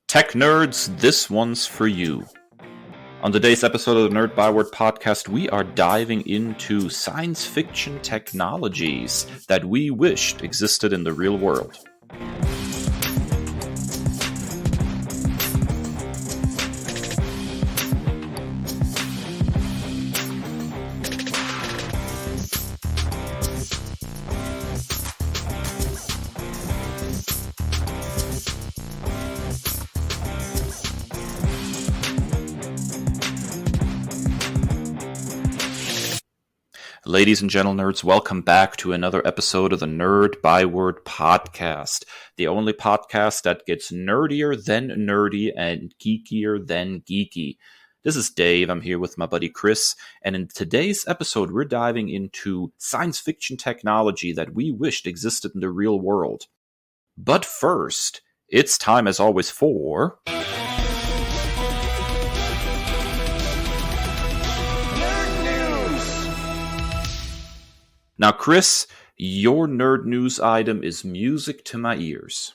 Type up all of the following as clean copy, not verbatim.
Tech nerds, this one's for you. On today's episode of the Nerd Byword podcast, we are diving into science fiction technologies that we wished existed in the real world. Ladies and gentle nerds, welcome back to another episode of the Nerd Byword podcast, the only podcast that gets nerdier than nerdy and geekier than geeky. This is Dave. I'm here with my buddy Kris, and in today's episode, we're diving into science fiction technology that we wished existed in the real world. But first, it's time, as always, for... Now, Kris, your nerd news item is music to my ears.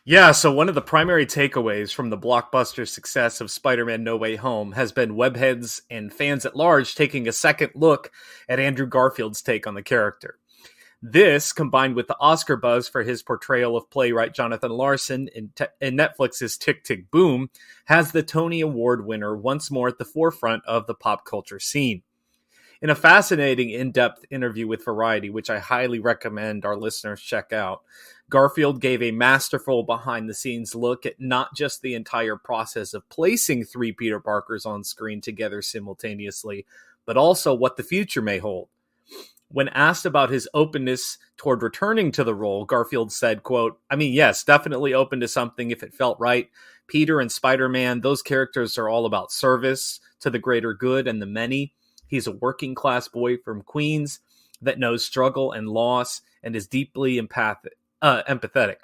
Yeah, so one of the primary takeaways from the blockbuster success of Spider-Man No Way Home has been webheads and fans at large taking a second look at Andrew Garfield's take on the character. This, combined with the Oscar buzz for his portrayal of playwright Jonathan Larson in Netflix's Tick, Tick, Boom, has the Tony Award winner once more at the forefront of the pop culture scene. In a fascinating, in-depth interview with Variety, which I highly recommend our listeners check out, Garfield gave a masterful behind-the-scenes look at not just the entire process of placing three Peter Parkers on screen together simultaneously, but also what the future may hold. When asked about his openness toward returning to the role, Garfield said, quote, yes, definitely open to something if it felt right. Peter and Spider-Man, those characters are all about service to the greater good and the many. He's a working-class boy from Queens that knows struggle and loss and is deeply empathetic.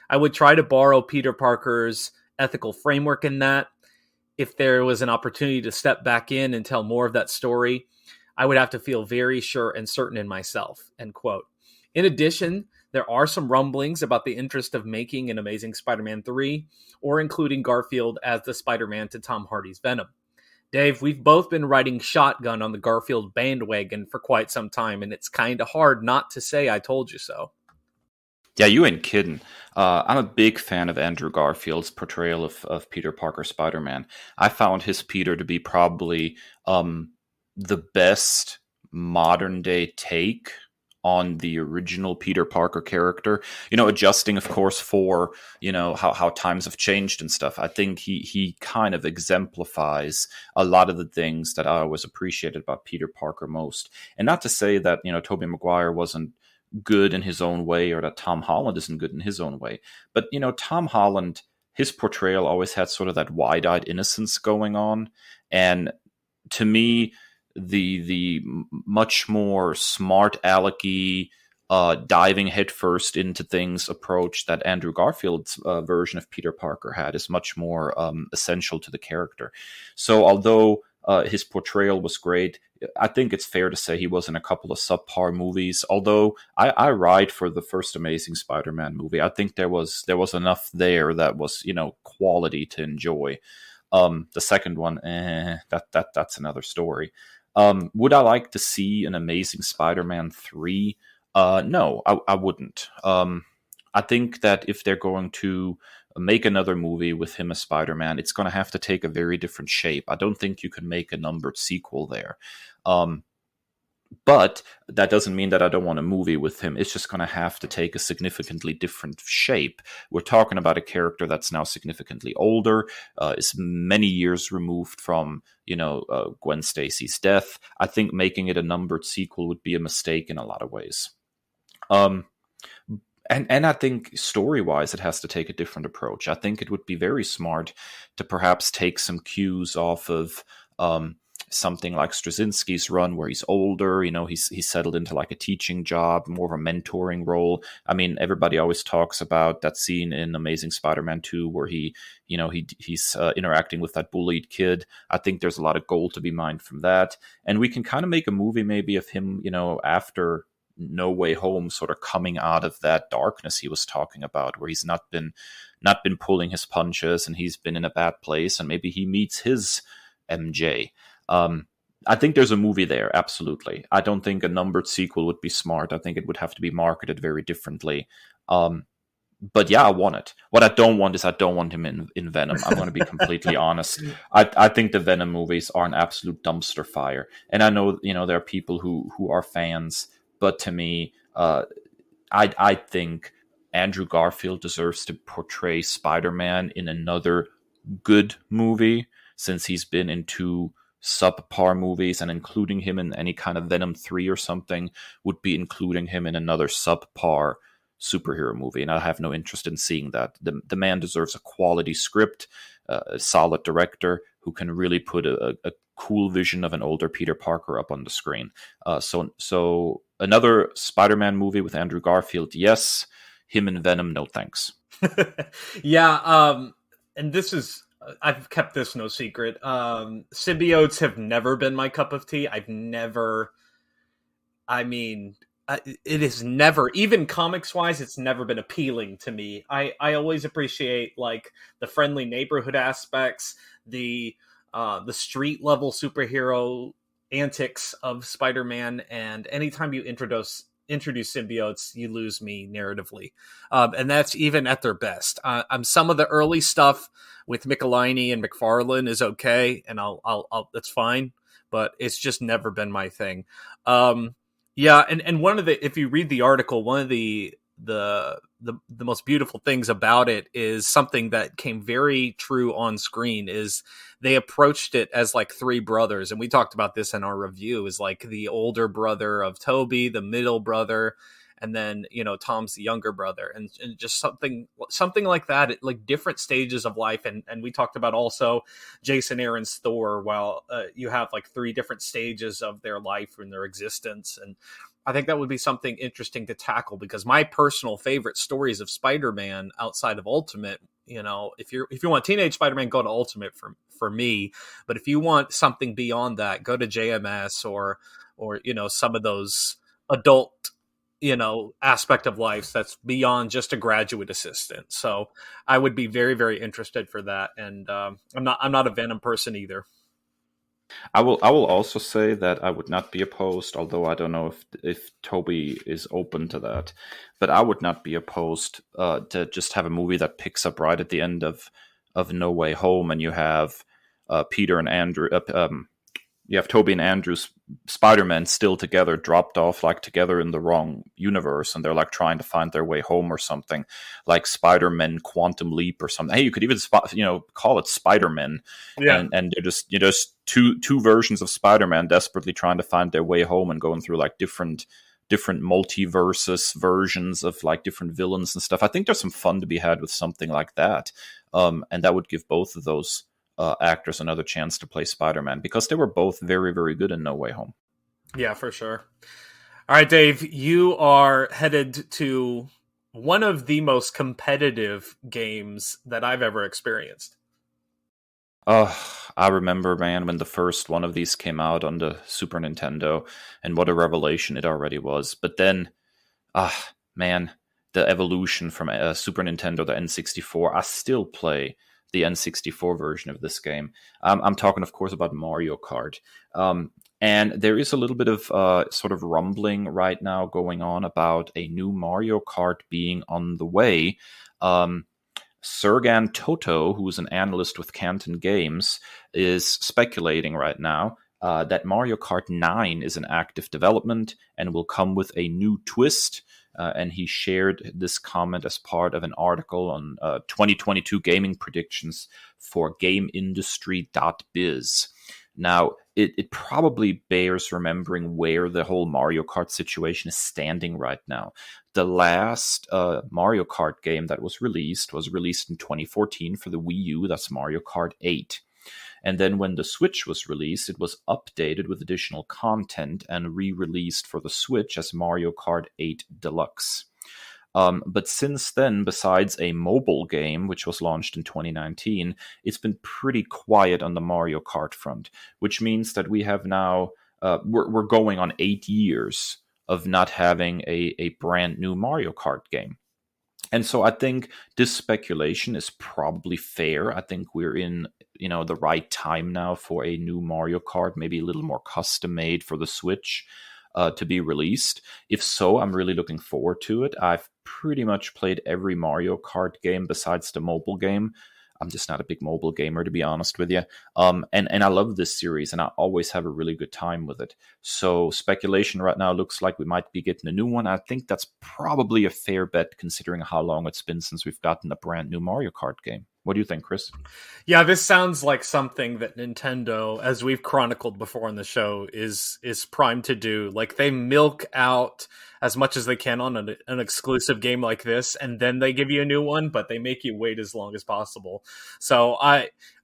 I would try to borrow Peter Parker's ethical framework in that. If there was an opportunity to step back in and tell more of that story, I would have to feel very sure and certain in myself, end quote. In addition, there are some rumblings about the interest of making an Amazing Spider-Man 3 or including Garfield as the Spider-Man to Tom Hardy's Venom. Dave, we've both been riding shotgun on the Garfield bandwagon for quite some time, and it's kind of hard not to say I told you so. Yeah, you ain't kidding. I'm a big fan of Andrew Garfield's portrayal of Peter Parker Spider-Man. I found his Peter to be probably the best modern-day take on the original Peter Parker character, adjusting, of course, for, how times have changed and stuff. I think he kind of exemplifies a lot of the things that I always appreciated about Peter Parker most. And not to say that, Tobey Maguire wasn't good in his own way or that Tom Holland isn't good in his own way. But, Tom Holland, his portrayal always had sort of that wide-eyed innocence going on. And to me, the much more smart alecky diving headfirst into things approach that Andrew Garfield's version of Peter Parker had is much more essential to the character. So although his portrayal was great, I think it's fair to say he was in a couple of subpar movies. Although I ride for the first Amazing Spider-Man movie. I think there was enough there that was quality to enjoy. The second one, that's another story. Would I like to see an Amazing Spider-Man 3? No, I wouldn't. I think that if they're going to make another movie with him as Spider-Man, it's going to have to take a very different shape. I don't think you can make a numbered sequel there. But that doesn't mean that I don't want a movie with him. It's just going to have to take a significantly different shape. We're talking about a character that's now significantly older, is many years removed from, Gwen Stacy's death. I think making it a numbered sequel would be a mistake in a lot of ways. And I think story-wise, it has to take a different approach. I think it would be very smart to perhaps take some cues off of something like Straczynski's run, where he's older, he's settled into like a teaching job, more of a mentoring role. I mean, everybody always talks about that scene in Amazing Spider-Man 2 where he's interacting with that bullied kid. I think there's a lot of gold to be mined from that. And we can kind of make a movie maybe of him, after No Way Home, sort of coming out of that darkness he was talking about, where he's not been not been pulling his punches and he's been in a bad place, and maybe he meets his MJ. I think there's a movie there, absolutely. I don't think a numbered sequel would be smart. I think it would have to be marketed very differently. But yeah, I want it. What I don't want is I don't want him in Venom. I'm going to be completely honest. I think the Venom movies are an absolute dumpster fire. And I know, there are people who are fans, but to me, I think Andrew Garfield deserves to portray Spider-Man in another good movie, since he's been in two subpar movies, and including him in any kind of Venom 3 or something would be including him in another subpar superhero movie, and I have no interest in seeing that. The man deserves a quality script, a solid director who can really put a cool vision of an older Peter Parker up on the screen. So another Spider-Man movie with Andrew Garfield, yes. Him and Venom, no thanks. Yeah, and this is, I've kept this no secret. Symbiotes have never been my cup of tea. It is never, even comics wise, it's never been appealing to me. I always appreciate like the friendly neighborhood aspects, the street level superhero antics of Spider-Man, and anytime you introduce symbiotes, you lose me narratively, and that's even at their best. Some of the early stuff with Michelini and McFarlane is okay, and I'll that's fine, but it's just never been my thing. Yeah, and one of the, if you read the article, one of the most beautiful things about it is something that came very true on screen, is they approached it as like three brothers, and we talked about this in our review, is like the older brother of Toby, the middle brother, and then Tom's the younger brother, and just something like that, like different stages of life. And we talked about also Jason Aaron's Thor, while you have like three different stages of their life and their existence. And I think that would be something interesting to tackle, because my personal favorite stories of Spider-Man outside of Ultimate, if you want Teenage Spider-Man, go to Ultimate for me, but if you want something beyond that, go to JMS or some of those adult aspect of life that's beyond just a graduate assistant. So I would be very, very interested for that. And I'm not a Venom person either. I will also say that I would not be opposed, although I don't know if Toby is open to that, but I would not be opposed to just have a movie that picks up right at the end of No Way Home, and you have Peter and Andrew, you have Toby and Andrew's Spider-Man still together, dropped off like together in the wrong universe, and they're like trying to find their way home or something, like Spider-Man Quantum Leap or something. Hey, you could even call it Spider-Man, and they're just two versions of Spider-Man desperately trying to find their way home and going through like different multiverses versions of like different villains and stuff. I think there's some fun to be had with something like that, and that would give both of those actors another chance to play Spider-Man, because they were both very, very good in No Way Home. Yeah, for sure. All right, Dave, you are headed to one of the most competitive games that I've ever experienced. I remember, man, when the first one of these came out on the Super Nintendo, and what a revelation it already was. But then, man, the evolution from Super Nintendo to N64, I still play the N64 version of this game. I'm talking, of course, about Mario Kart. And there is a little bit of sort of rumbling right now going on about a new Mario Kart being on the way. Sergan Toto, who's an analyst with Canton Games, is speculating right now that Mario Kart 9 is in active development and will come with a new twist. And he shared this comment as part of an article on 2022 gaming predictions for GameIndustry.biz. Now, it probably bears remembering where the whole Mario Kart situation is standing right now. The last Mario Kart game that was released in 2014 for the Wii U. That's Mario Kart 8. And then when the Switch was released, it was updated with additional content and re-released for the Switch as Mario Kart 8 Deluxe. But since then, besides a mobile game, which was launched in 2019, it's been pretty quiet on the Mario Kart front, which means that we have now, we're going on 8 years of not having a brand new Mario Kart game. And so I think this speculation is probably fair. I think we're in, the right time now for a new Mario Kart, maybe a little more custom made for the Switch to be released. If so, I'm really looking forward to it. I've pretty much played every Mario Kart game besides the mobile game. I'm just not a big mobile gamer, to be honest with you. And I love this series, and I always have a really good time with it. So speculation right now looks like we might be getting a new one. I think that's probably a fair bet considering how long it's been since we've gotten a brand new Mario Kart game. What do you think, Chris? Yeah, this sounds like something that Nintendo, as we've chronicled before on the show, is primed to do. Like, they milk out as much as they can on an exclusive game like this, and then they give you a new one, but they make you wait as long as possible. So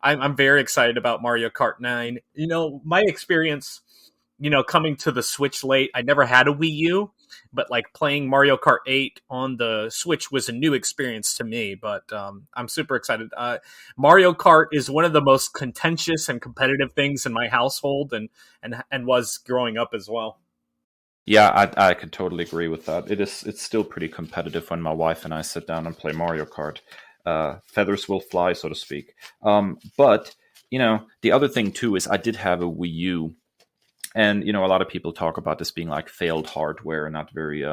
I'm very excited about Mario Kart 9. My experience, coming to the Switch late, I never had a Wii U, but like playing Mario Kart 8 on the Switch was a new experience to me. But I'm super excited. Mario Kart is one of the most contentious and competitive things in my household, and was growing up as well. Yeah, I could totally agree with that. It's still pretty competitive when my wife and I sit down and play Mario Kart. Feathers will fly, so to speak. But the other thing too is I did have a Wii U. And, a lot of people talk about this being like failed hardware, not very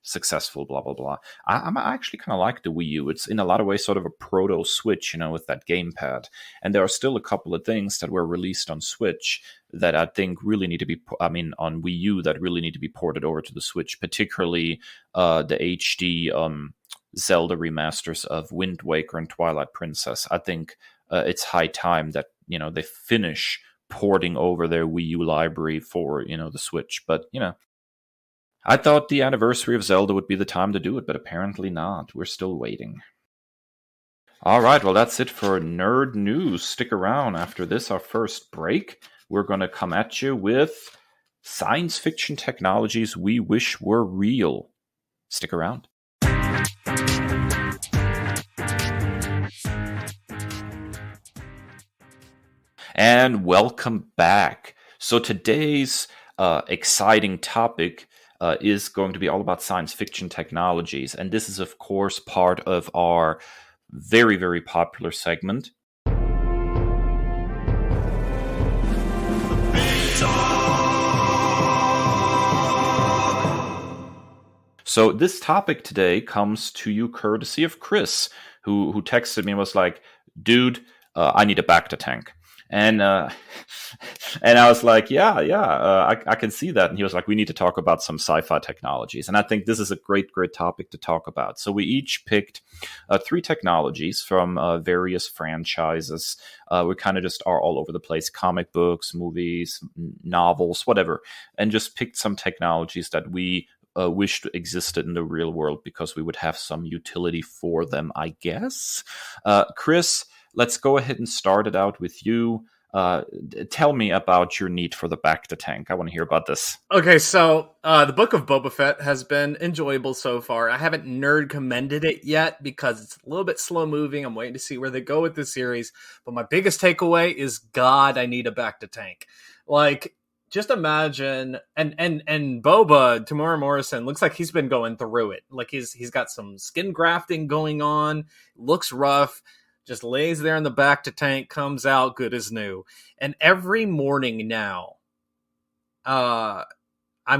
successful, blah, blah, blah. I actually kind of like the Wii U. It's in a lot of ways sort of a proto Switch, with that gamepad. And there are still a couple of things that were released on Switch that I think really need to be, on Wii U that really need to be ported over to the Switch, particularly the HD Zelda remasters of Wind Waker and Twilight Princess. I think it's high time that, they finish porting over their Wii U library for, the Switch. But, I thought the anniversary of Zelda would be the time to do it, but apparently not. We're still waiting. All right, well, that's it for Nerd News. Stick around after this, our first break. We're going to come at you with science fiction technologies we wish were real. Stick around. And welcome back. So today's exciting topic is going to be all about science fiction technologies. And this is, of course, part of our very, very popular segment. So this topic today comes to you courtesy of Chris, who texted me and was like, dude, I need a Bacta tank. And I was like, I can see that. And he was like, we need to talk about some sci-fi technologies. And I think this is a great topic to talk about. So we each picked 3 technologies from various franchises. We kind of just are all over the place: comic books, movies, novels, whatever. And just picked some technologies that we wished existed in the real world because we would have some utility for them, I guess. Chris, let's go ahead and start it out with you. Tell me about your need for the Bacta tank. I want to hear about this. Okay, so the Book of Boba Fett has been enjoyable so far. I haven't nerd commended it yet because it's a little bit slow moving. I'm waiting to see where they go with the series. But my biggest takeaway is, God, I need a Bacta tank. Like, just imagine, and Boba, Tamora Morrison, looks like he's been going through it. Like he's got some skin grafting going on, looks rough. Just lays there in the Bacta tank, comes out good as new. And every morning now, I'm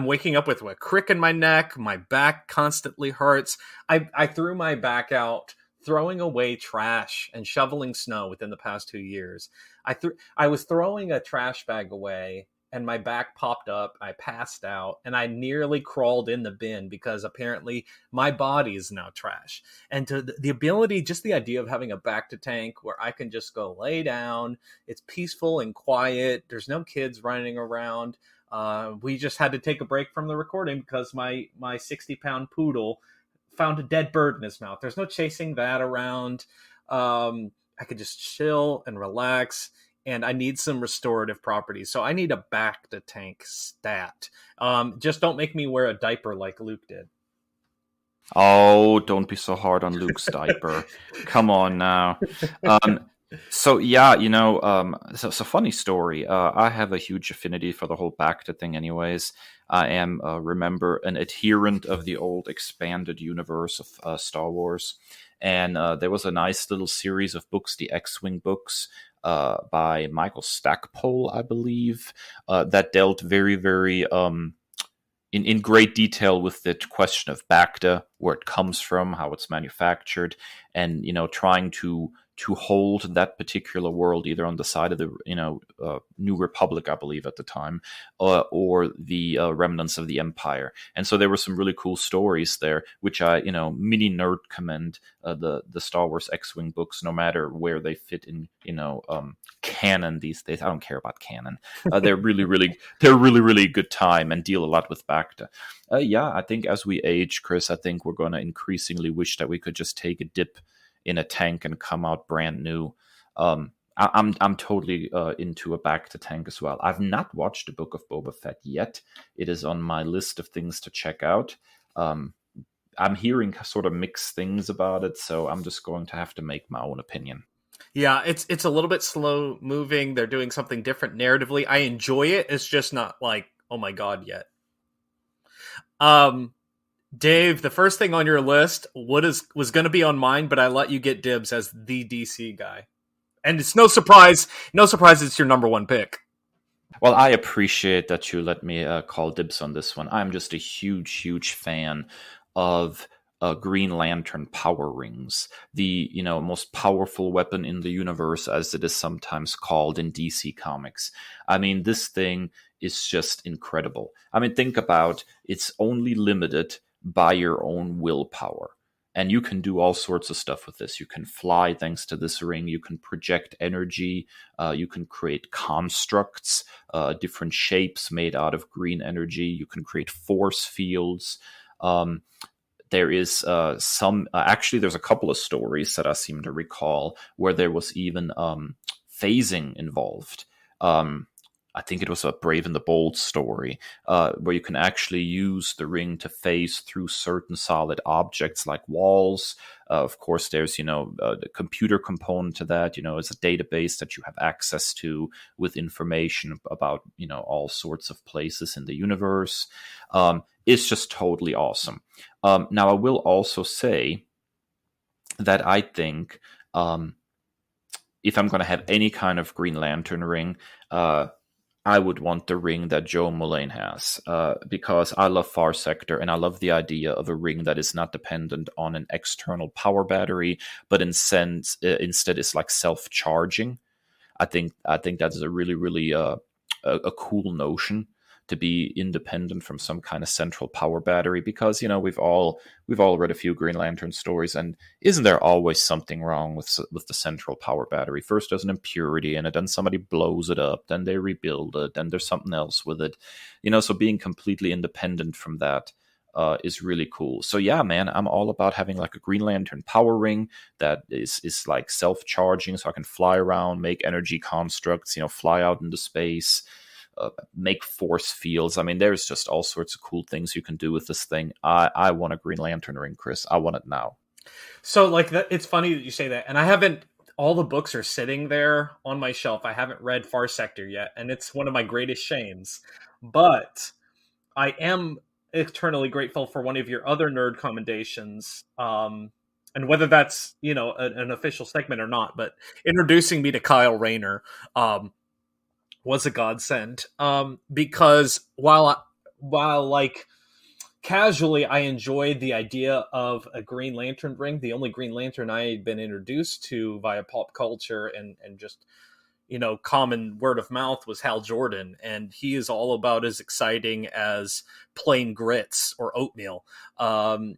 waking up with a crick in my neck. My back constantly hurts. I threw my back out throwing away trash and shoveling snow within the past 2 years. I was throwing a trash bag away, and my back popped up. I passed out, and I nearly crawled in the bin because apparently my body is now trash. And to the ability, just the idea of having a Bacta tank where I can just go lay down. It's peaceful and quiet. There's no kids running around. We just had to take a break from the recording because my 60-pound poodle found a dead bird in his mouth. There's no chasing that around. I could just chill and relax. And I need some restorative properties. So I need a Bacta tank stat. Just don't make me wear a diaper like Luke did. Oh, don't be so hard on Luke's diaper. Come on now. So yeah, so funny story. I have a huge affinity for the whole Bacta thing, anyways. I am, remember, an adherent of the old expanded universe of Star Wars, and there was a nice little series of books, the X-wing books, by Michael Stackpole, I believe, that dealt very, very in great detail with the question of Bacta, where it comes from, how it's manufactured, and trying to hold that particular world either on the side of the New Republic, I believe at the time, or the remnants of the Empire. And so there were some really cool stories there, which I mini nerd commend the Star Wars X-wing books, no matter where they fit in canon these days. I don't care about canon. They're really good time and deal a lot with Bacta. Yeah, I think as we age, Chris, I think we're going to increasingly wish that we could just take a dip in a tank and come out brand new. I'm totally into a Bacta tank as well. I've not watched the Book of Boba Fett yet. It is on my list of things to check out. I'm hearing sort of mixed things about it, so I'm just going to have to make my own opinion. Yeah, it's a little bit slow moving. They're doing something different narratively. I enjoy it. It's just not like, oh my god, yet. Dave, the first thing on your list was going to be on mine, but I let you get dibs as the DC guy. And it's no surprise it's your number one pick. Well, I appreciate that you let me call dibs on this one. I'm just a huge fan of Green Lantern power rings, the most powerful weapon in the universe, as it is sometimes called in DC Comics. I mean, this thing is just incredible. I mean, think about it's only limited by your own willpower. And you can do all sorts of stuff with this. You can fly thanks to this ring. You can project energy. You can create constructs, different shapes made out of green energy. You can create force fields. There is actually, there's a couple of stories that I seem to recall where there was even phasing involved. I think it was a Brave and the Bold story, where you can actually use the ring to phase through certain solid objects like walls. Of course, there's, the computer component to that, it's a database that you have access to with information about, all sorts of places in the universe. It's just totally awesome. Now, I will also say that I think if I'm going to have any kind of Green Lantern ring, I would want the ring that Joe Mullane has, because I love Far Sector, and I love the idea of a ring that is not dependent on an external power battery, but instead is like self-charging. I think that is a really a cool notion, to be independent from some kind of central power battery, because we've all read a few Green Lantern stories, and isn't there always something wrong with the central power battery? First there's an impurity in it, then somebody blows it up, then they rebuild it, then there's something else with it, so being completely independent from that is really cool. So yeah, man, I'm all about having like a Green Lantern power ring that is like self-charging, so I can fly around, make energy constructs, fly out into space, make force fields. I mean, there's just all sorts of cool things you can do with this thing. I want a Green Lantern ring, Chris. I want it now. So, like, it's funny that you say that, and I haven't. All the books are sitting there on my shelf. I haven't read Far Sector yet, and it's one of my greatest shames. But I am eternally grateful for one of your other nerd commendations. And whether that's an official segment or not, but introducing me to Kyle Rayner. Was a godsend, because while like casually I enjoyed the idea of a Green Lantern ring, the only Green Lantern I had been introduced to via pop culture and just common word of mouth was Hal Jordan, and he is all about as exciting as plain grits or oatmeal.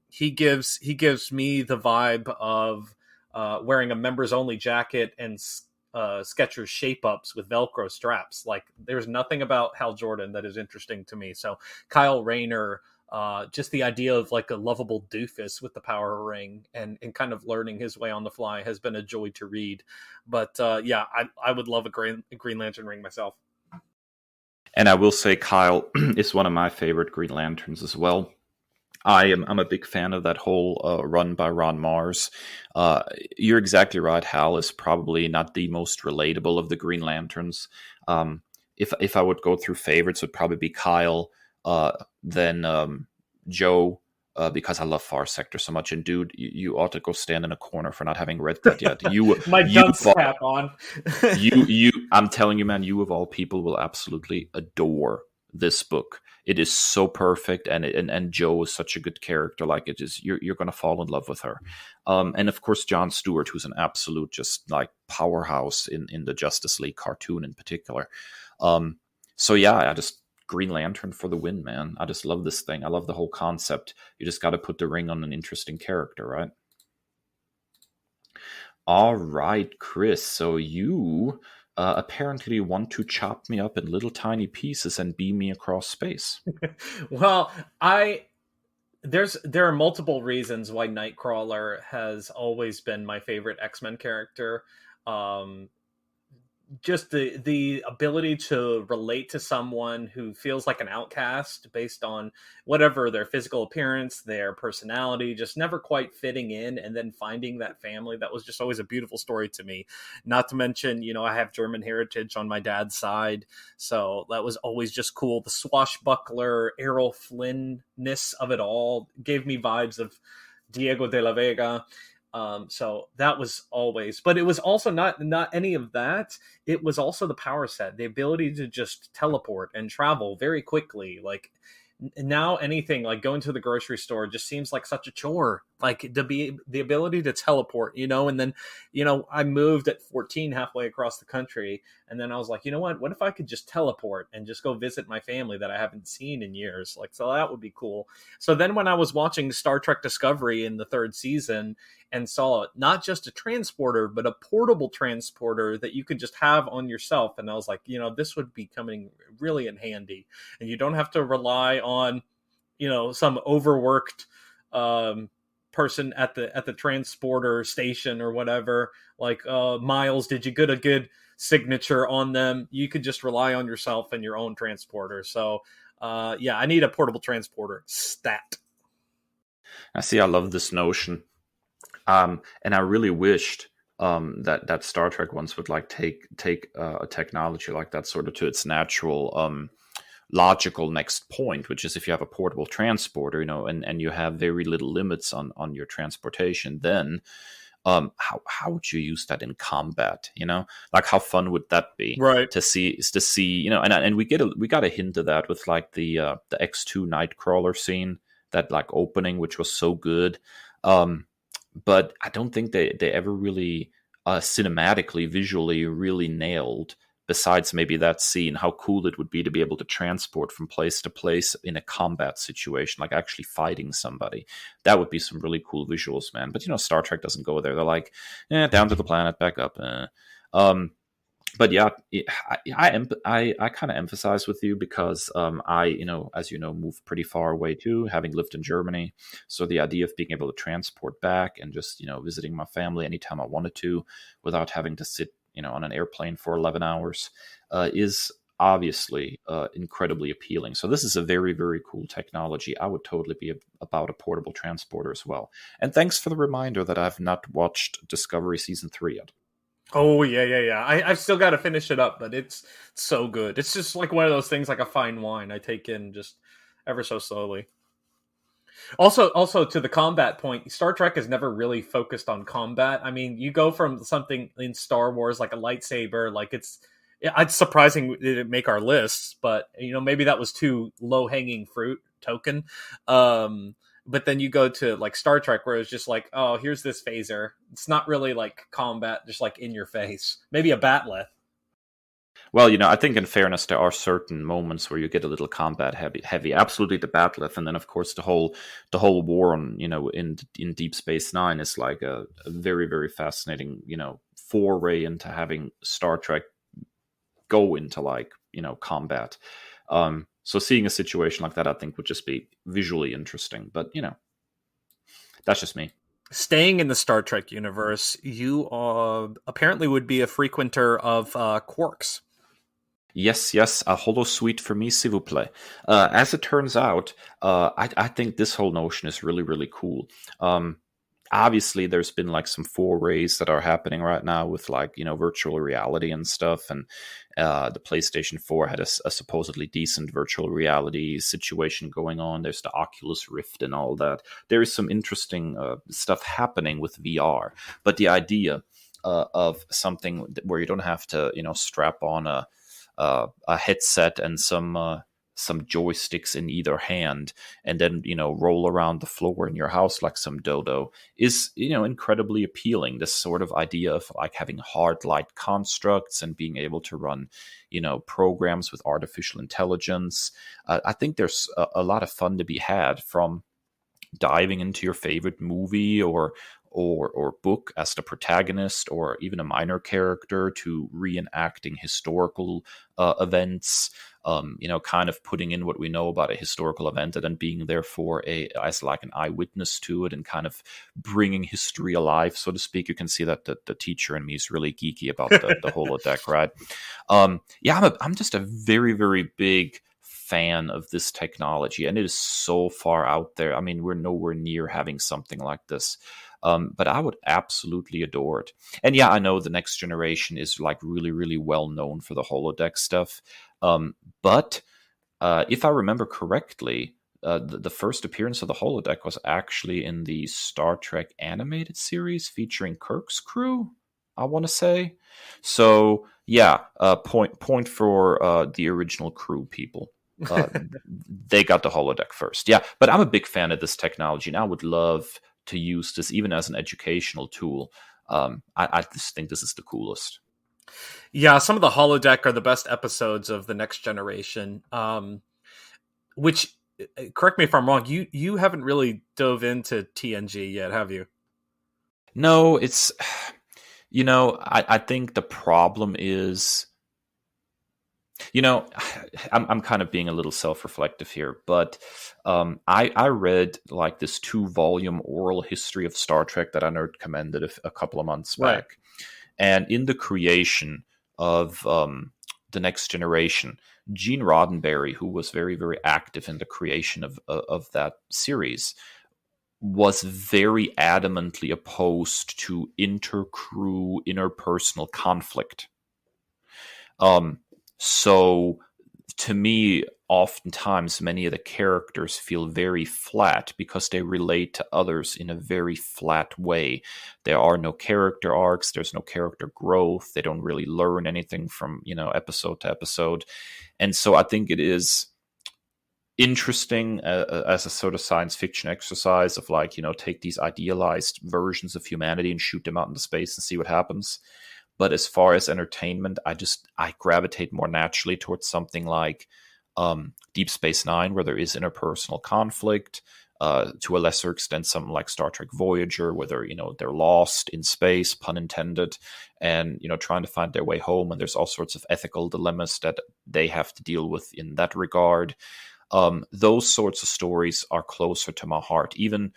He gives me the vibe of wearing a members only jacket and Skechers shape-ups with Velcro straps. Like, there's nothing about Hal Jordan that is interesting to me. So Kyle Rayner, just the idea of like a lovable doofus with the power ring and kind of learning his way on the fly has been a joy to read. But yeah, I would love a Green Lantern ring myself. And I will say Kyle is one of my favorite Green Lanterns as well. I'm a big fan of that whole run by Ron Mars. Uh, you're exactly right. Hal is probably not the most relatable of the Green Lanterns. If I would go through favorites, it would probably be Kyle, uh, then Joe, because I love Far Sector so much. And dude, you ought to go stand in a corner for not having read that yet. My You dunce cap on. I'm telling you, man, you of all people will absolutely adore this book. It is so perfect, and Joe is such a good character. Like, it is, you're going to fall in love with her. And of course, Jon Stewart, who's an absolute just like powerhouse in the Justice League cartoon in particular. So yeah, I just Green Lantern for the win, man. I just love this thing. I love the whole concept. You just got to put the ring on an interesting character, right? All right, Kris. So you apparently want to chop me up in little tiny pieces and beam me across space. Well, there are multiple reasons why Nightcrawler has always been my favorite X-Men character. Um, just the ability to relate to someone who feels like an outcast based on whatever their physical appearance, their personality, just never quite fitting in, and then finding that family. That was just always a beautiful story to me. Not to mention, I have German heritage on my dad's side, so that was always just cool. The swashbuckler Errol Flynn-ness of it all gave me vibes of Diego de la Vega. So that was always, but it was also not any of that. It was also the power set, the ability to just teleport and travel very quickly. Like, now anything like going to the grocery store just seems like such a chore. Like, to be the ability to teleport, and then, I moved at 14 halfway across the country, and then I was like, what if I could just teleport and just go visit my family that I haven't seen in years? Like, so that would be cool. So then when I was watching Star Trek Discovery in the 3rd season and saw not just a transporter, but a portable transporter that you could just have on yourself, and I was like, this would be coming really in handy, and you don't have to rely on, some overworked person at the transporter station or whatever. Like, Miles, did you get a good signature on them? You could just rely on yourself and your own transporter. So yeah, I need a portable transporter stat. I see. I love this notion. And I really wished that Star Trek once would like take a technology like that sort of to its natural logical next point, which is if you have a portable transporter, and you have very little limits on your transportation, then how would you use that in combat? Like, how fun would that be? Right. To see, and we got a hint of that with like the X2 Nightcrawler scene, that like opening, which was so good. But I don't think they ever really cinematically, visually really nailed, besides maybe that scene, how cool it would be to be able to transport from place to place in a combat situation, like actually fighting somebody. That would be some really cool visuals, man. But Star Trek doesn't go there. They're like, down to the planet, back up. But yeah, I kind of emphasize with you because I, as you know, moved pretty far away too, having lived in Germany. So the idea of being able to transport back and just, visiting my family anytime I wanted to without having to sit, on an airplane for 11 hours is obviously incredibly appealing. So this is a very, very cool technology. I would totally be about a portable transporter as well. And thanks for the reminder that I've not watched Discovery Season 3 yet. Oh, yeah. I've still got to finish it up, but it's so good. It's just like one of those things, like a fine wine I take in just ever so slowly. Also, to the combat point, Star Trek has never really focused on combat. I mean, you go from something in Star Wars like a lightsaber, like it's surprising it didn't make our lists, but maybe that was too low hanging fruit token. But then you go to like Star Trek, where it's just like, oh, here's this phaser. It's not really like combat, just like in your face. Maybe a batleth. Well, I think in fairness, there are certain moments where you get a little combat heavy. Absolutely, the battleth, and then of course the whole war on in Deep Space Nine is like a very, very fascinating foray into having Star Trek go into like combat. So seeing a situation like that, I think, would just be visually interesting. But that's just me. Staying in the Star Trek universe, you apparently would be a frequenter of quarks. Yes, yes, a holosuite for me, s'il vous plaît. As it turns out, I think this whole notion is really, really cool. Obviously, there's been like some forays that are happening right now with like, virtual reality and stuff. And the PlayStation 4 had a supposedly decent virtual reality situation going on. There's the Oculus Rift and all that. There is some interesting stuff happening with VR. But the idea of something where you don't have to, strap on a headset and some joysticks in either hand, and then roll around the floor in your house like some dodo is incredibly appealing. This sort of idea of like having hard light constructs and being able to run programs with artificial intelligence. I think there's a lot of fun to be had from diving into your favorite movie or book as the protagonist, or even a minor character, to reenacting historical events. Kind of putting in what we know about a historical event and then being there as like an eyewitness to it, and kind of bringing history alive, so to speak. You can see that the teacher in me is really geeky about the holodeck, right? I'm just a very, very big fan of this technology, and it is so far out there. I mean, we're nowhere near having something like this. But I would absolutely adore it. And yeah, I know the next generation is like really, really well known for the holodeck stuff. But if I remember correctly, the first appearance of the holodeck was actually in the Star Trek animated series featuring Kirk's crew, I want to say. So yeah, point for the original crew people. They got the holodeck first. Yeah, but I'm a big fan of this technology, and I would love to use this even as an educational tool. I just think this is the coolest. Yeah, some of the holodeck are the best episodes of the Next Generation. Which, correct me if I'm wrong, you haven't really dove into TNG yet, have you? No, it's I think the problem is, I'm kind of being a little self-reflective here, but I read like this 2-volume oral history of Star Trek that I nerd commended a couple of months back. Right. And in the creation of the Next Generation, Gene Roddenberry, who was very, very active in the creation of that series, was very adamantly opposed to intercrew, interpersonal conflict. So to me, oftentimes many of the characters feel very flat because they relate to others in a very flat way. There are no character arcs, there's no character growth, they don't really learn anything from, episode to episode. And so I think it is interesting as a sort of science fiction exercise of like, take these idealized versions of humanity and shoot them out into space and see what happens. But as far as entertainment, I gravitate more naturally towards something like Deep Space Nine, where there is interpersonal conflict. To a lesser extent, something like Star Trek Voyager, where they're lost in space, pun intended, and trying to find their way home. And there's all sorts of ethical dilemmas that they have to deal with in that regard. Those sorts of stories are closer to my heart. Even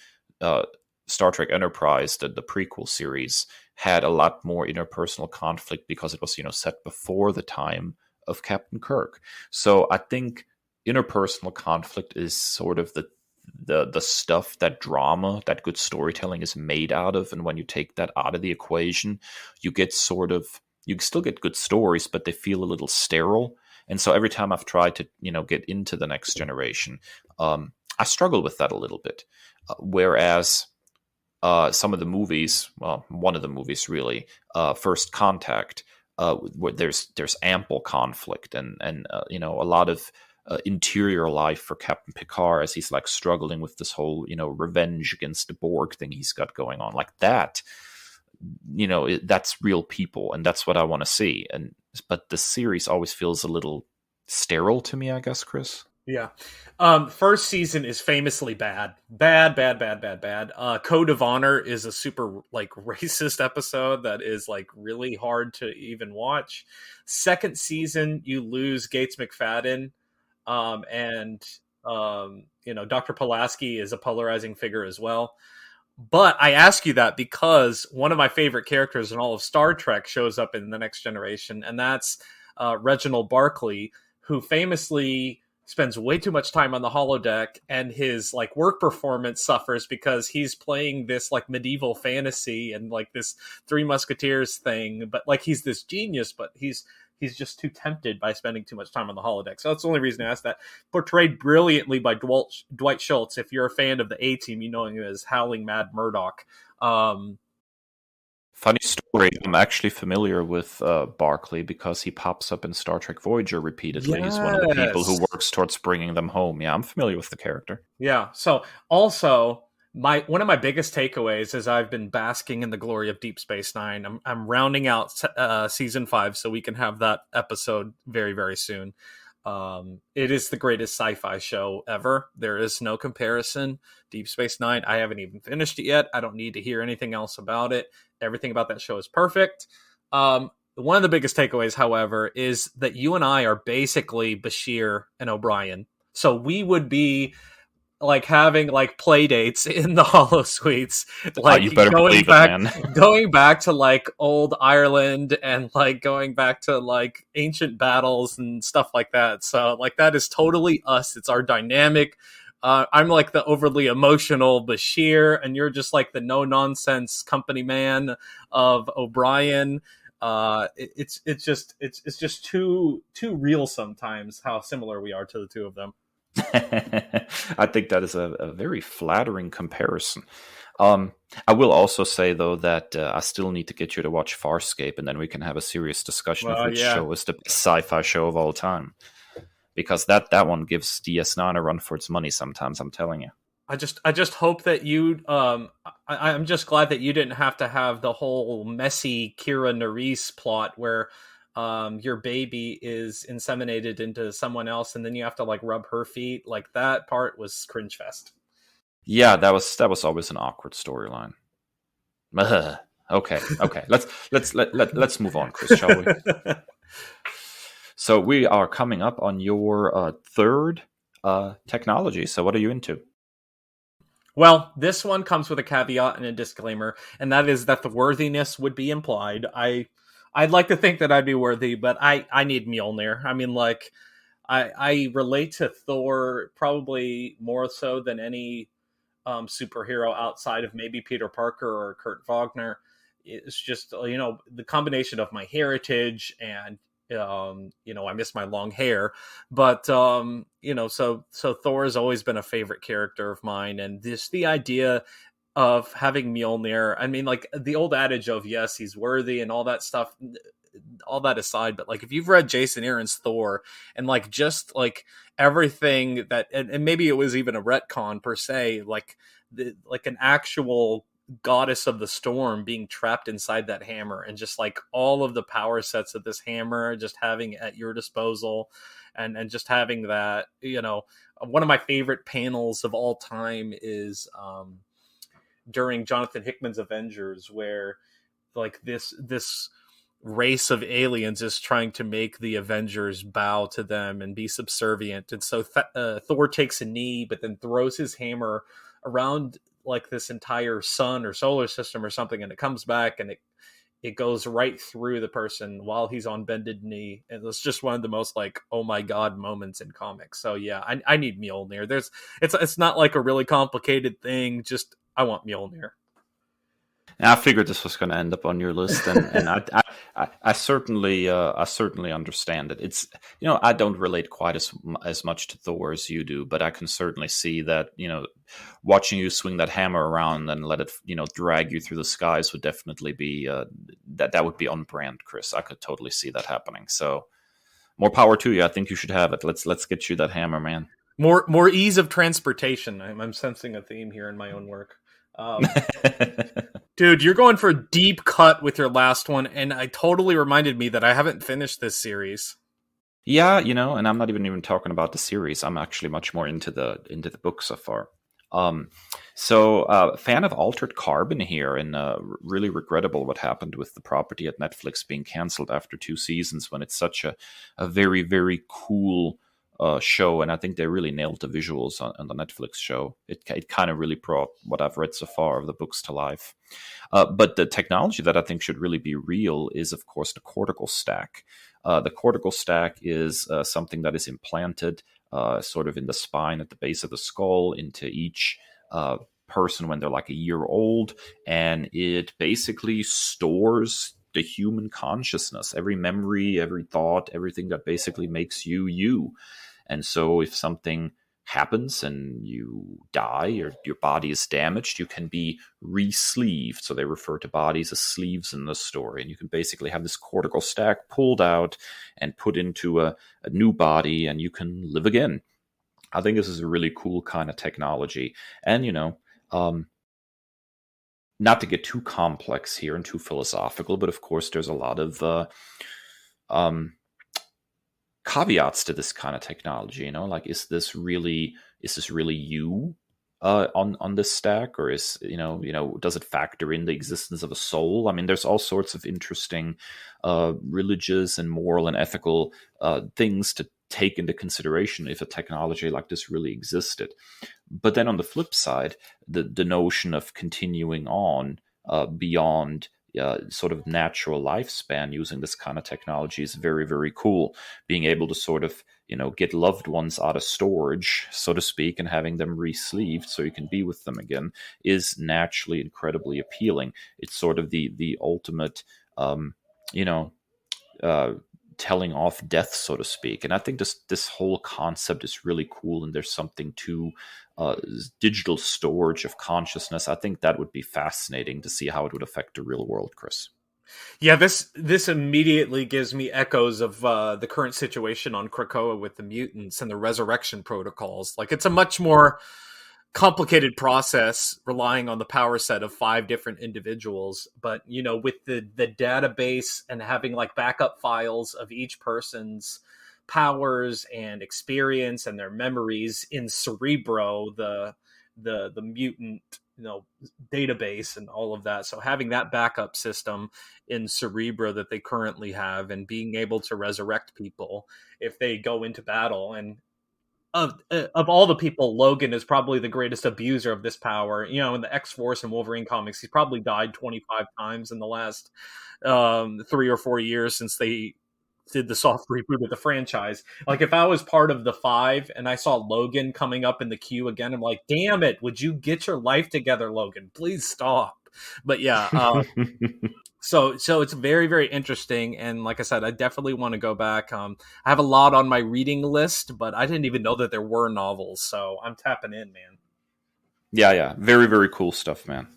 Star Trek Enterprise, the prequel series, had a lot more interpersonal conflict because it was, set before the time of Captain Kirk. So I think interpersonal conflict is sort of the stuff that drama, that good storytelling is made out of. And when you take that out of the equation, you still get good stories, but they feel a little sterile. And so every time I've tried to, get into the Next Generation, I struggle with that a little bit. Whereas some of the movies, well, one of the movies really, First Contact, where there's ample conflict and a lot of interior life for Captain Picard as he's like struggling with this whole revenge against the Borg thing he's got going on, like that. That's real people, and that's what I want to see. But the series always feels a little sterile to me, I guess, Chris. Yeah. First season is famously bad. Bad. Code of Honor is a super like racist episode that is like really hard to even watch. Second season, you lose Gates McFadden. And Dr. Pulaski is a polarizing figure as well. But I ask you that because one of my favorite characters in all of Star Trek shows up in The Next Generation, and that's Reginald Barclay, who famously spends way too much time on the holodeck, and his like work performance suffers because he's playing this like medieval fantasy and like this Three Musketeers thing, but like he's this genius, but he's just too tempted by spending too much time on the holodeck. So that's the only reason I asked that. Portrayed brilliantly by Dwight Schultz. If you're a fan of the A-Team, you know him as Howling Mad Murdoch. Funny story, I'm actually familiar with Barclay because he pops up in Star Trek Voyager repeatedly. He's one of the people who works towards bringing them home. Yeah, I'm familiar with the character. Yeah, so also, one of my biggest takeaways is I've been basking in the glory of Deep Space Nine. I'm rounding out season 5 so we can have that episode very, very soon. It is the greatest sci-fi show ever. There is no comparison. Deep Space Nine, I haven't even finished it yet. I don't need to hear anything else about it. Everything about that show is perfect. One of the biggest takeaways, however, is that you and I are basically Bashir and O'Brien. So we would be like having like play dates in the holosuites, like you better going believe back, it, man. going back to like old Ireland and like going back to like ancient battles and stuff like that. So like that is totally us. It's our dynamic. I'm like the overly emotional Bashir, and you're just like the no nonsense company man of O'Brien. It's just too real sometimes how similar we are to the two of them. I think that is a very flattering comparison. I will also say, though, that I still need to get you to watch Farscape, and then we can have a serious discussion of which show is the best sci-fi show of all time. Because that one gives DS9 a run for its money sometimes, I'm telling you. I just hope that you I'm just glad that you didn't have to have the whole messy Kira Nerys plot where your baby is inseminated into someone else and then you have to like rub her feet. Like that part was cringe fest. Yeah, that was always an awkward storyline. Okay. Let's move on, Chris, shall we? So we are coming up on your third technology. So what are you into? Well, this one comes with a caveat and a disclaimer, and that is that the worthiness would be implied. I'd like to think that I'd be worthy, but I need Mjolnir. I mean, like, I relate to Thor probably more so than any superhero outside of maybe Peter Parker or Kurt Wagner. It's just, the combination of my heritage and I miss my long hair, but so Thor has always been a favorite character of mine, and the idea of having Mjolnir, I mean, like the old adage of yes, he's worthy and all that stuff, all that aside, but like if you've read Jason Aaron's Thor and like just like everything that, and maybe it was even a retcon per se, like an actual goddess of the storm being trapped inside that hammer, and just like all of the power sets of this hammer just having it at your disposal, and just having that, one of my favorite panels of all time is during Jonathan Hickman's Avengers, where like this race of aliens is trying to make the Avengers bow to them and be subservient, and so Thor takes a knee but then throws his hammer around like this entire sun or solar system or something, and it comes back and it goes right through the person while he's on bended knee, and it's just one of the most like oh my god moments in comics. So yeah, I need Mjolnir. It's not like a really complicated thing, just I want Mjolnir. I figured this was going to end up on your list, and I certainly understand it. It's I don't relate quite as much to Thor as you do, but I can certainly see that watching you swing that hammer around and let it drag you through the skies would definitely be that would be on brand, Chris. I could totally see that happening. So more power to you. I think you should have it. Let's get you that hammer, man. More ease of transportation. I'm sensing a theme here in my own work. Dude, you're going for a deep cut with your last one, and it totally reminded me that I haven't finished this series. Yeah, and I'm not even talking about the series. I'm actually much more into the book so far. Fan of Altered Carbon here, and really regrettable what happened with the property at Netflix being canceled after 2 seasons when it's such a very, very cool show, and I think they really nailed the visuals on the Netflix show. It kind of really brought what I've read so far of the books to life. But the technology that I think should really be real is, of course, the Cortical Stack. The cortical stack is something that is implanted sort of in the spine at the base of the skull into each person when they're like a year old, and it basically stores the human consciousness, every memory, every thought, everything that basically makes you you. And so if something happens and you die or your body is damaged, you can be re-sleeved. So they refer to bodies as sleeves in the story. And you can basically have this cortical stack pulled out and put into a new body, and you can live again. I think this is a really cool kind of technology. And, not to get too complex here and too philosophical, but of course there's a lot of caveats to this kind of technology. Like, is this really you on this stack, or is does it factor in the existence of a soul? I mean, there's all sorts of interesting religious and moral and ethical things to take into consideration if a technology like this really existed. But then on the flip side, the notion of continuing on beyond sort of natural lifespan using this kind of technology is very, very cool. Being able to sort of, get loved ones out of storage, so to speak, and having them re-sleeved so you can be with them again is naturally incredibly appealing. It's sort of the ultimate, telling off death, so to speak. And I think this whole concept is really cool, and there's something to digital storage of consciousness. I think that would be fascinating to see how it would affect the real world, Chris. Yeah, this immediately gives me echoes of the current situation on Krakoa with the mutants and the resurrection protocols. Like, it's a much more complicated process relying on the power set of 5 different individuals, but with the database and having like backup files of each person's powers and experience and their memories in Cerebro, the mutant database and all of that. So having that backup system in Cerebro that they currently have, and being able to resurrect people if they go into battle. And of all the people, Logan is probably the greatest abuser of this power. In the X-Force and Wolverine comics, he's probably died 25 times in the last 3 or 4 years since they did the soft reboot of the franchise. Like, if I was part of the 5 and I saw Logan coming up in the queue again, I'm like, damn it, would you get your life together, Logan? Please stop. But yeah, So it's very, very interesting. And like I said, I definitely want to go back. I have a lot on my reading list, but I didn't even know that there were novels. So I'm tapping in, man. Yeah. Very, very cool stuff, man.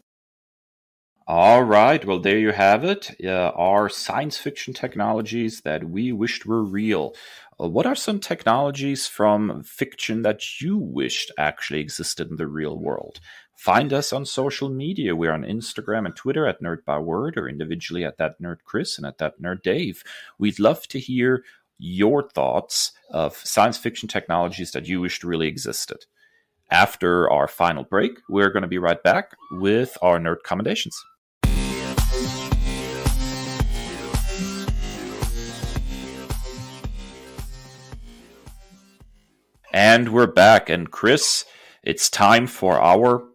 All right. Well, there you have it. Our science fiction technologies that we wished were real. What are some technologies from fiction that you wished actually existed in the real world? Find us on social media. We're on Instagram and Twitter at Nerd Byword, or individually at that Nerd Kris and at that Nerd Dave. We'd love to hear your thoughts of science fiction technologies that you wished really existed. After our final break, we're going to be right back with our Nerd Commendations. And we're back. And Chris, it's time for our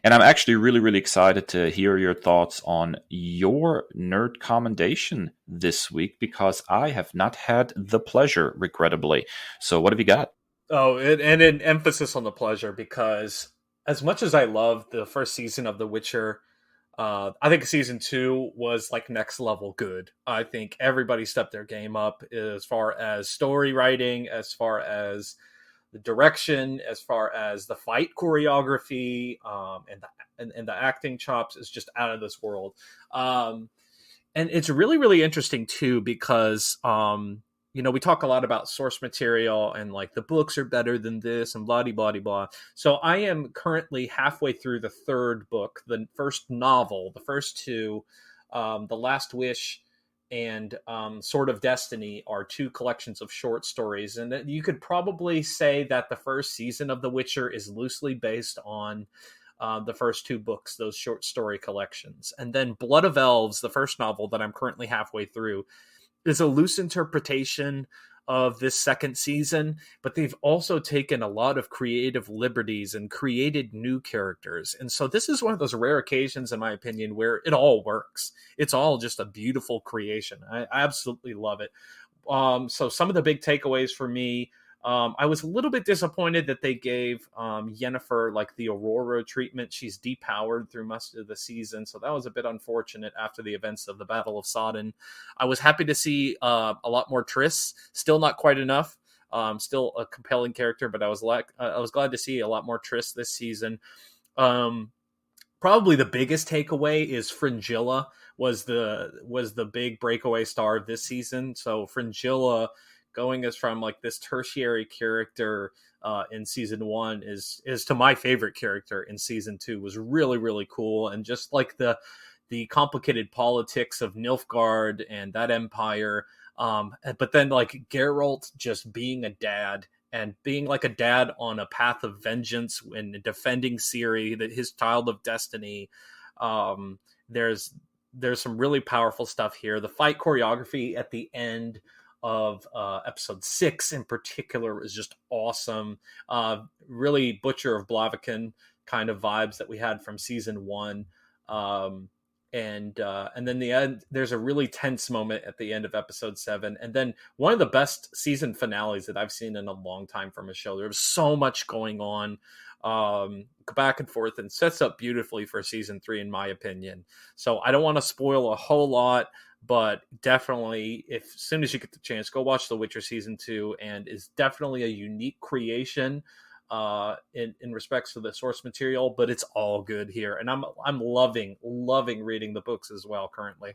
And I'm actually really, really excited to hear your thoughts on your nerd commendation this week, because I have not had the pleasure, regrettably. So what have you got? Oh, and an emphasis on the pleasure, because as much as I love the first season of The Witcher, I think season 2 was like next level good. I think everybody stepped their game up as far as story writing, as far as the direction, as far as the fight choreography, and the acting chops is just out of this world. And it's really, really interesting too, because we talk a lot about source material and like the books are better than this and blah, blah, blah. So I am currently halfway through the 3rd book, the first novel. The first 2, The Last Wish and Sword of Destiny, are 2 collections of short stories. And you could probably say that the first season of The Witcher is loosely based on the first 2 books, those short story collections. And then Blood of Elves, the first novel that I'm currently halfway through, is a loose interpretation of this second season, but they've also taken a lot of creative liberties and created new characters. And so this is one of those rare occasions, in my opinion, where it all works. It's all just a beautiful creation. I absolutely love it. So some of the big takeaways for me, I was a little bit disappointed that they gave Yennefer like the Aurora treatment. She's depowered through most of the season, so that was a bit unfortunate after the events of the Battle of Sodden. I was happy to see a lot more Triss. Still not quite enough. Still a compelling character, but I was glad to see a lot more Triss this season. Probably the biggest takeaway is Fringilla was the big breakaway star of this season. So Fringilla going as from like this tertiary character in season 1 is to my favorite character in season 2 was really, really cool. And just like the complicated politics of Nilfgaard and that empire. But then like Geralt just being a dad and being like a dad on a path of vengeance when defending Ciri, that his child of destiny. There's some really powerful stuff here. The fight choreography at the end of episode 6 in particular is just awesome. Really Butcher of Blaviken kind of vibes that we had from season 1. And then the end, there's a really tense moment at the end of episode 7. And then one of the best season finales that I've seen in a long time from a show. There was so much going on, back and forth, and sets up beautifully for season 3, in my opinion. So I don't want to spoil a whole lot, but definitely, as soon as you get the chance, go watch The Witcher season 2, and is definitely a unique creation in respects to the source material, but it's all good here, and I'm loving reading the books as well currently.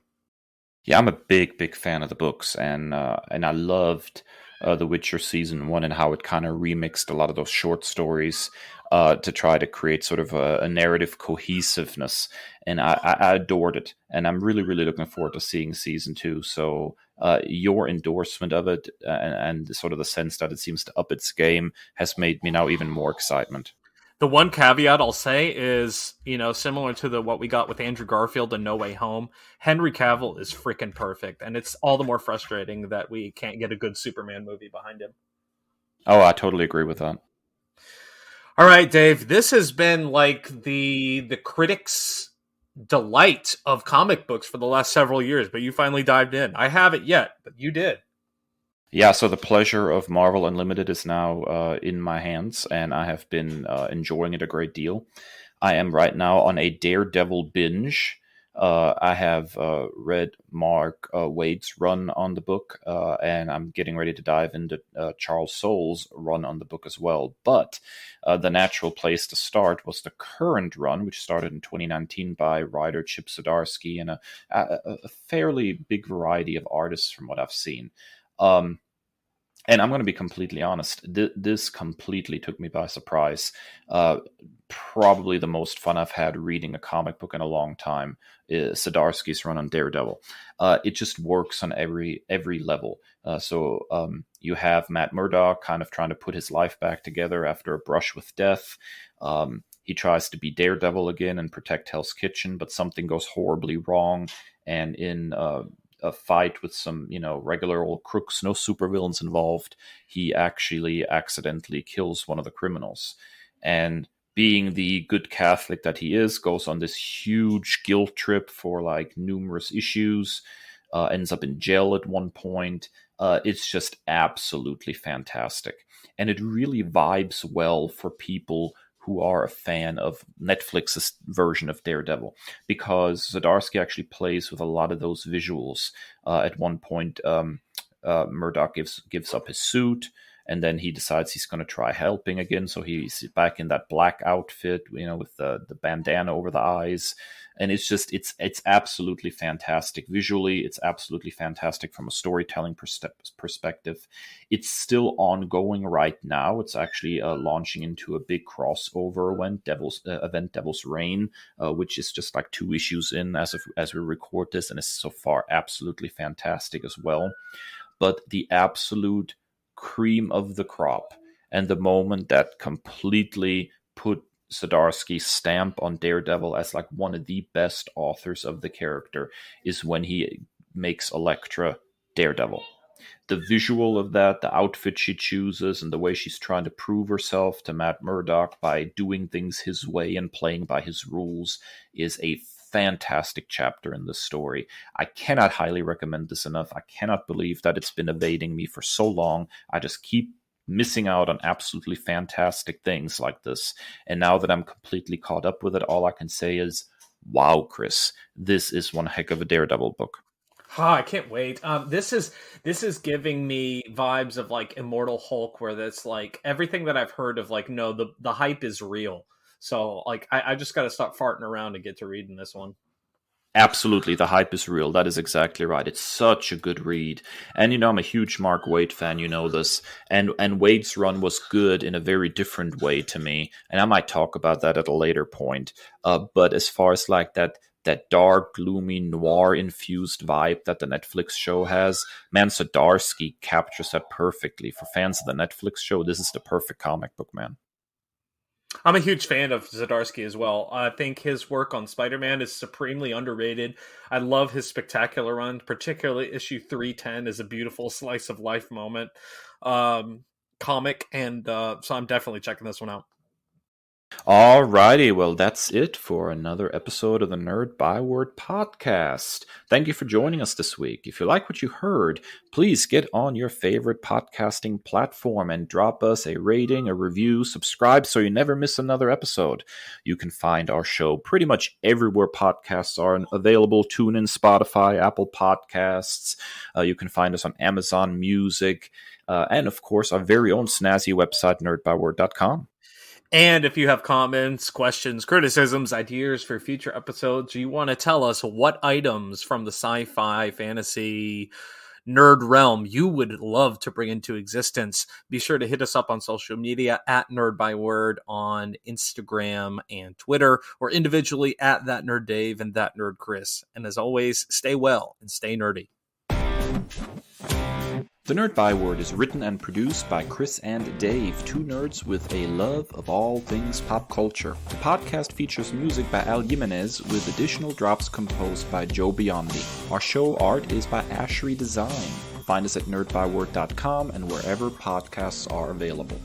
Yeah, I'm a big fan of the books, and I loved The Witcher season 1 and how it kind of remixed a lot of those short stories to try to create sort of a narrative cohesiveness, and I adored it, and I'm really looking forward to seeing season 2. So your endorsement of it and sort of the sense that it seems to up its game has made me now even more excitement. The one caveat I'll say is, similar to what we got with Andrew Garfield and No Way Home, Henry Cavill is freaking perfect, and it's all the more frustrating that we can't get a good Superman movie behind him. Oh, I totally agree with that. All right, Dave, this has been like the critics' delight of comic books for the last several years, but you finally dived in. I haven't yet, but you did. Yeah, so the pleasure of Marvel Unlimited is now in my hands, and I have been enjoying it a great deal. I am right now on a Daredevil binge. I have read Mark Waid's run on the book, and I'm getting ready to dive into Charles Soule's run on the book as well. But the natural place to start was the current run, which started in 2019 by writer Chip Zdarsky and a fairly big variety of artists from what I've seen. And I'm going to be completely honest, this completely took me by surprise. Probably the most fun I've had reading a comic book in a long time is Zdarsky's run on Daredevil. It just works on every level. So you have Matt Murdock kind of trying to put his life back together after a brush with death. He tries to be Daredevil again and protect Hell's Kitchen, but something goes horribly wrong. And in a fight with some, regular old crooks, no supervillains involved, he actually accidentally kills one of the criminals. And being the good Catholic that he is, goes on this huge guilt trip for like numerous issues, ends up in jail at one point. It's just absolutely fantastic. And it really vibes well for people who are a fan of Netflix's version of Daredevil, because Zdarsky actually plays with a lot of those visuals. At one point, Murdoch gives up his suit, and then he decides he's going to try helping again. So he's back in that black outfit, with the bandana over the eyes. And it's absolutely fantastic visually. It's absolutely fantastic from a storytelling perspective. It's still ongoing right now. It's actually launching into a big crossover event, Devil's Reign, which is just like 2 issues in as we record this, and is so far absolutely fantastic as well. But the absolute cream of the crop, and the moment that completely put Zdarsky's stamp on Daredevil as like one of the best authors of the character, is when he makes Elektra Daredevil. The visual of that, the outfit she chooses, and the way she's trying to prove herself to Matt Murdock by doing things his way and playing by his rules is a fantastic chapter in this story. I cannot highly recommend this enough. I cannot believe that it's been evading me for so long. I just keep missing out on absolutely fantastic things like this. And now that I'm completely caught up with it, all I can say is, wow, Kris, this is one heck of a Daredevil book. I can't wait. This is giving me vibes of like Immortal Hulk, where that's like everything that I've heard of. Like, no, the hype is real. So like, I just got to stop farting around and get to reading this one. Absolutely, the hype is real. That is exactly right. It's such a good read. And, I'm a huge Mark Waid fan, you know this. And Waid's run was good in a very different way to me. And I might talk about that at a later point. But as far as like that dark, gloomy, noir-infused vibe that the Netflix show has, man, Zdarsky captures that perfectly. For fans of the Netflix show, this is the perfect comic book, man. I'm a huge fan of Zdarsky as well. I think his work on Spider-Man is supremely underrated. I love his spectacular run, particularly issue 310 is a beautiful slice of life moment comic, and so I'm definitely checking this one out. Alrighty, well, that's it for another episode of the Nerd Byword podcast. Thank you for joining us this week. If you like what you heard, please get on your favorite podcasting platform and drop us a rating, a review, subscribe so you never miss another episode. You can find our show pretty much everywhere podcasts are available. TuneIn, Spotify, Apple Podcasts. You can find us on Amazon Music. And, of course, our very own snazzy website, nerdbyword.com. And if you have comments, questions, criticisms, ideas for future episodes, you want to tell us what items from the sci-fi, fantasy, nerd realm you would love to bring into existence, be sure to hit us up on social media at Nerd Byword on Instagram and Twitter, or individually at That Nerd Dave and That Nerd Kris. And as always, stay well and stay nerdy. The Nerd Byword is written and produced by Kris and Dave, two nerds with a love of all things pop culture. The podcast features music by Al Jimenez with additional drops composed by Joe Biondi. Our show art is by Ashery Design. Find us at nerdbyword.com and wherever podcasts are available.